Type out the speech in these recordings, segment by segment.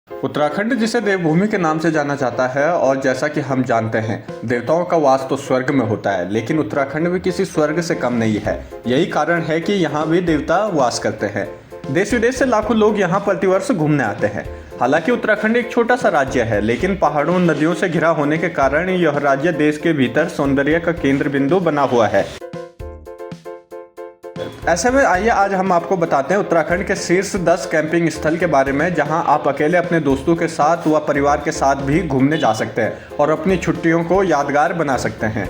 उत्तराखंड जिसे देवभूमि के नाम से जाना जाता है और जैसा कि हम जानते हैं देवताओं का वास तो स्वर्ग में होता है, लेकिन उत्तराखंड भी किसी स्वर्ग से कम नहीं है। यही कारण है कि यहाँ भी देवता वास करते हैं। देश विदेश से लाखों लोग यहाँ प्रतिवर्ष घूमने आते हैं। हालांकि उत्तराखंड एक छोटा सा राज्य है, लेकिन पहाड़ों नदियों से घिरा होने के कारण यह राज्य देश के भीतर सौंदर्य का केंद्र बिंदु बना हुआ है। ऐसे में आइए आज हम आपको बताते हैं उत्तराखंड के शीर्ष 10 कैंपिंग स्थल के बारे में, जहां आप अकेले अपने दोस्तों के साथ व परिवार के साथ भी घूमने जा सकते हैं और अपनी छुट्टियों को यादगार बना सकते हैं।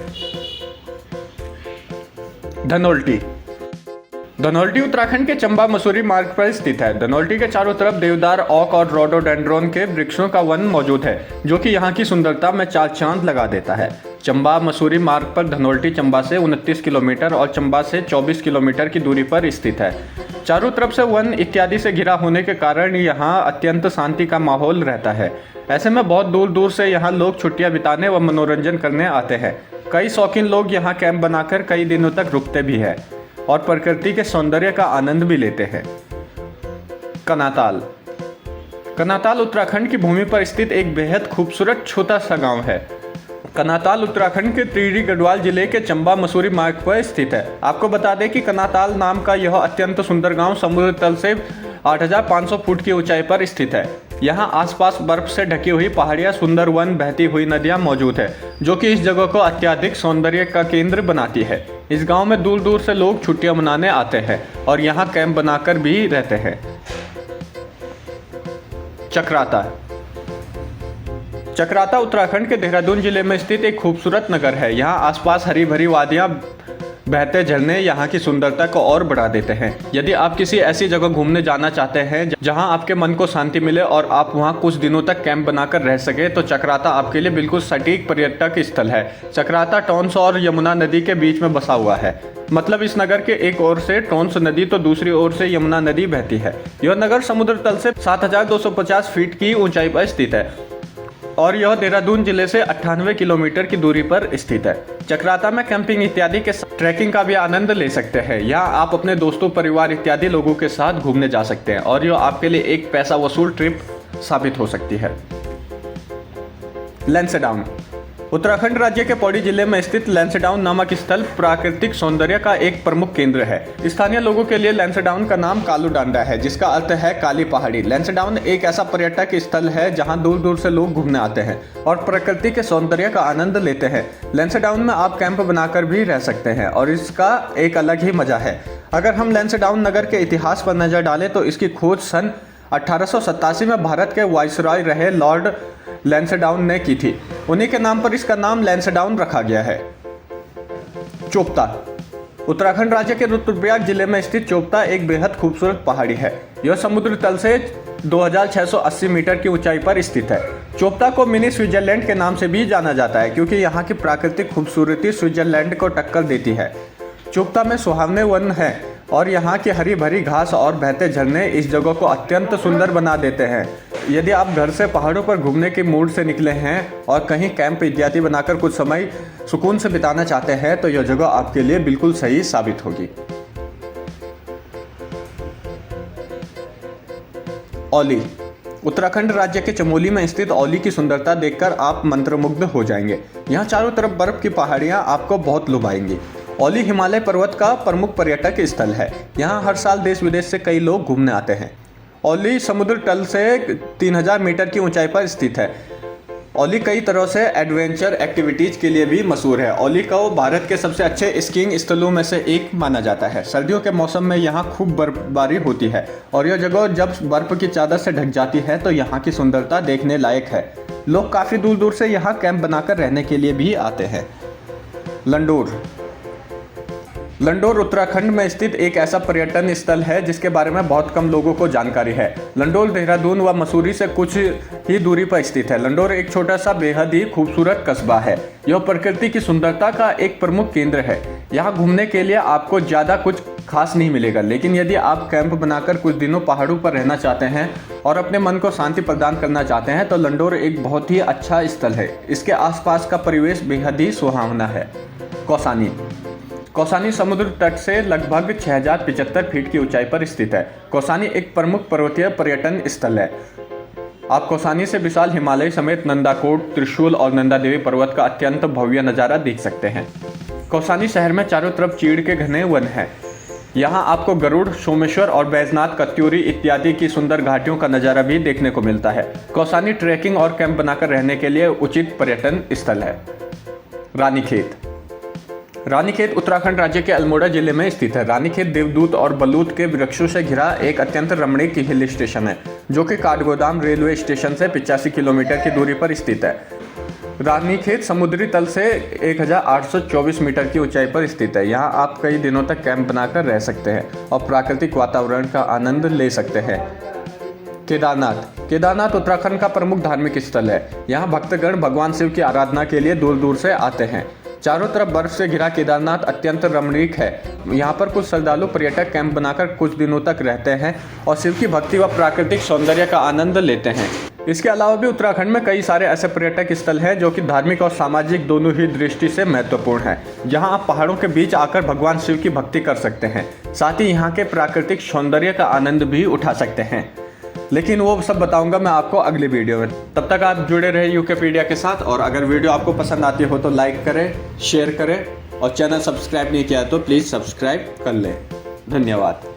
धनोल्टी उत्तराखंड के चंबा मसूरी मार्ग पर स्थित है। धनोल्टी के चारों तरफ देवदार, ओक और रोडोडेंड्रोन के वृक्षों का वन मौजूद है, जो कि यहाँ की सुंदरता में चार चांद लगा देता है। चंबा मसूरी मार्ग पर धनोल्टी चंबा से 29 किलोमीटर और चंबा से 24 किलोमीटर की दूरी पर स्थित है। चारों तरफ से वन इत्यादि से घिरा होने के कारण यहाँ अत्यंत शांति का माहौल रहता है। ऐसे में बहुत दूर दूर से यहाँ लोग छुट्टियाँ बिताने व मनोरंजन करने आते हैं। कई शौकीन लोग यहाँ कैंप बनाकर कई दिनों तक रुकते भी हैं और प्रकृति के सौंदर्य का आनंद भी लेते हैं। कनाताल उत्तराखंड की भूमि पर स्थित एक बेहद खूबसूरत छोटा सा गांव है। कनाताल उत्तराखंड के टिहरी गढ़वाल जिले के चंबा मसूरी मार्ग पर स्थित है। आपको बता दें कि कनाताल नाम का यह अत्यंत सुंदर गांव समुद्र तल से 8,500 फुट की ऊंचाई पर स्थित है। यहाँ आसपास बर्फ से ढकी हुई पहाड़ियाँ, सुंदर वन, बहती हुई नदियाँ मौजूद है, जो कि इस जगह को अत्यधिक सौंदर्य का केंद्र बनाती है। इस गांव में दूर दूर से लोग छुट्टियां मनाने आते हैं और यहाँ कैंप बनाकर भी रहते हैं। चक्राता उत्तराखंड के देहरादून जिले में स्थित एक खूबसूरत नगर है। यहाँ आसपास हरी भरी वादियाँ, बहते झरने यहाँ की सुंदरता को और बढ़ा देते हैं। यदि आप किसी ऐसी जगह घूमने जाना चाहते हैं जहाँ आपके मन को शांति मिले और आप वहाँ कुछ दिनों तक कैंप बनाकर रह सके, तो चक्राता आपके लिए बिल्कुल सटीक पर्यटक स्थल है। चक्राता टोंस और यमुना नदी के बीच में बसा हुआ है। मतलब इस नगर के एक ओर से टोंस नदी तो दूसरी ओर से यमुना नदी बहती है। यह नगर समुद्र तल से 7,250 फीट की ऊंचाई पर स्थित है और यह देहरादून जिले से 98 किलोमीटर की दूरी पर स्थित है। चक्राता में कैंपिंग इत्यादि के ट्रैकिंग का भी आनंद ले सकते हैं। यहाँ आप अपने दोस्तों, परिवार इत्यादि लोगों के साथ घूमने जा सकते हैं और यह आपके लिए एक पैसा वसूल ट्रिप साबित हो सकती है। लैंसडाउन उत्तराखंड राज्य के पौड़ी जिले में स्थित लैंसडाउन नामक स्थल प्राकृतिक सौंदर्य का एक प्रमुख केंद्र है। स्थानीय लोगों के लिए लैंसडाउन का नाम कालू डांडा है, जिसका अर्थ है काली पहाड़ी। लैंसडाउन एक ऐसा पर्यटक स्थल है जहां दूर दूर से लोग घूमने आते हैं और प्रकृति के सौंदर्य का आनंद लेते हैं। लैंसडाउन में आप कैंप बनाकर भी रह सकते हैं और इसका एक अलग ही मजा है। अगर हम लैंसडाउन नगर के इतिहास पर नजर डालें तो इसकी खोज सन 1887 में भारत के वाइसरॉय रहे लॉर्ड लैंसडाउन ने की थी। उन्हीं के नाम पर इसका नाम लैंसडाउन रखा गया है। चोपता उत्तराखंड राज्य के रुद्रप्रयाग जिले में स्थित चोपता एक बेहद खूबसूरत पहाड़ी है। यह समुद्र तल से 2,680 मीटर की ऊंचाई पर स्थित है। चोपता को मिनी स्विट्जरलैंड के नाम से भी जाना जाता है, क्योंकि यहाँ की प्राकृतिक खूबसूरती स्विट्जरलैंड को टक्कर देती है। चोपता में सुहावने वन है और यहाँ की हरी भरी घास और बहते झरने इस जगह को अत्यंत सुंदर बना देते हैं। यदि आप घर से पहाड़ों पर घूमने के मूड से निकले हैं और कहीं कैंप इत्यादि बनाकर कुछ समय सुकून से बिताना चाहते हैं, तो यह जगह आपके लिए बिल्कुल सही साबित होगी। औली उत्तराखंड राज्य के चमोली में स्थित औली की सुंदरता देखकर आप मंत्रमुग्ध हो जाएंगे। यहाँ चारों तरफ बर्फ की पहाड़ियाँ आपको बहुत लुभाएंगी। औली हिमालय पर्वत का प्रमुख पर्यटक स्थल है। यहाँ हर साल देश विदेश से कई लोग घूमने आते हैं। औली समुद्र तल से 3,000 मीटर की ऊंचाई पर स्थित है। औली कई तरह से एडवेंचर एक्टिविटीज के लिए भी मशहूर है। औली को भारत के सबसे अच्छे स्कीइंग स्थलों में से एक माना जाता है। सर्दियों के मौसम में यहाँ खूब बर्फबारी होती है और यह जगह जब बर्फ की चादर से ढक जाती है तो यहाँ की सुंदरता देखने लायक है। लोग काफ़ी दूर दूर से यहाँ कैंप बनाकर रहने के लिए भी आते हैं। लंडोर उत्तराखंड में स्थित एक ऐसा पर्यटन स्थल है जिसके बारे में बहुत कम लोगों को जानकारी है। लंडोर देहरादून व मसूरी से कुछ ही दूरी पर स्थित है। लंडोर एक छोटा सा बेहद ही खूबसूरत कस्बा है। यह प्रकृति की सुंदरता का एक प्रमुख केंद्र है। यहाँ घूमने के लिए आपको ज़्यादा कुछ खास नहीं मिलेगा, लेकिन यदि आप कैंप बनाकर कुछ दिनों पहाड़ों पर रहना चाहते हैं और अपने मन को शांति प्रदान करना चाहते हैं तो लंडोर एक बहुत ही अच्छा स्थल है। इसके आसपास का परिवेश बेहद ही सुहावना है। कौसानी समुद्र तट से लगभग 6,075 फीट की ऊंचाई पर स्थित है। कौसानी एक प्रमुख पर्वतीय पर्यटन स्थल है। आप कौसानी से विशाल हिमालय समेत नंदाकोट, त्रिशूल और नंदा देवी पर्वत का अत्यंत भव्य नज़ारा देख सकते हैं। कौसानी शहर में चारों तरफ चीड़ के घने वन हैं। यहाँ आपको गरुड़, सोमेश्वर और बैजनाथ, कत्यूरी इत्यादि की सुंदर घाटियों का नज़ारा भी देखने को मिलता है। कौसानी ट्रैकिंग और कैंप बनाकर रहने के लिए उचित पर्यटन स्थल है। रानीखेत रानीखेत उत्तराखंड राज्य के अल्मोड़ा जिले में स्थित है। रानीखेत देवदूत और बलूत के वृक्षों से घिरा एक अत्यंत रमणीक हिल स्टेशन है, जो कि काठगोदाम रेलवे स्टेशन से 85 किलोमीटर की दूरी पर स्थित है। रानीखेत समुद्री तल से 1824 मीटर की ऊंचाई पर स्थित है। यहाँ आप कई दिनों तक कैंप बनाकर रह सकते हैं और प्राकृतिक वातावरण का आनंद ले सकते हैं। केदारनाथ उत्तराखंड का प्रमुख धार्मिक स्थल है। यहाँ भक्तगण भगवान शिव की आराधना के लिए दूर दूर से आते हैं। चारों तरफ बर्फ से घिरा केदारनाथ अत्यंत रमणीक है। यहाँ पर कुछ श्रद्धालु पर्यटक कैंप बनाकर कुछ दिनों तक रहते हैं और शिव की भक्ति व प्राकृतिक सौंदर्य का आनंद लेते हैं। इसके अलावा भी उत्तराखंड में कई सारे ऐसे पर्यटक स्थल हैं जो कि धार्मिक और सामाजिक दोनों ही दृष्टि से महत्वपूर्ण हैं, जहां आप पहाड़ों के बीच आकर भगवान शिव की भक्ति कर सकते हैं। साथ ही यहाँ के प्राकृतिक सौंदर्य का आनंद भी उठा सकते हैं। लेकिन वो सब बताऊंगा मैं आपको अगली वीडियो में। तब तक आप जुड़े रहे यूकेपीडिया के साथ, और अगर वीडियो आपको पसंद आती हो तो लाइक करें, शेयर करें और चैनल सब्सक्राइब नहीं किया तो प्लीज़ सब्सक्राइब कर लें। धन्यवाद।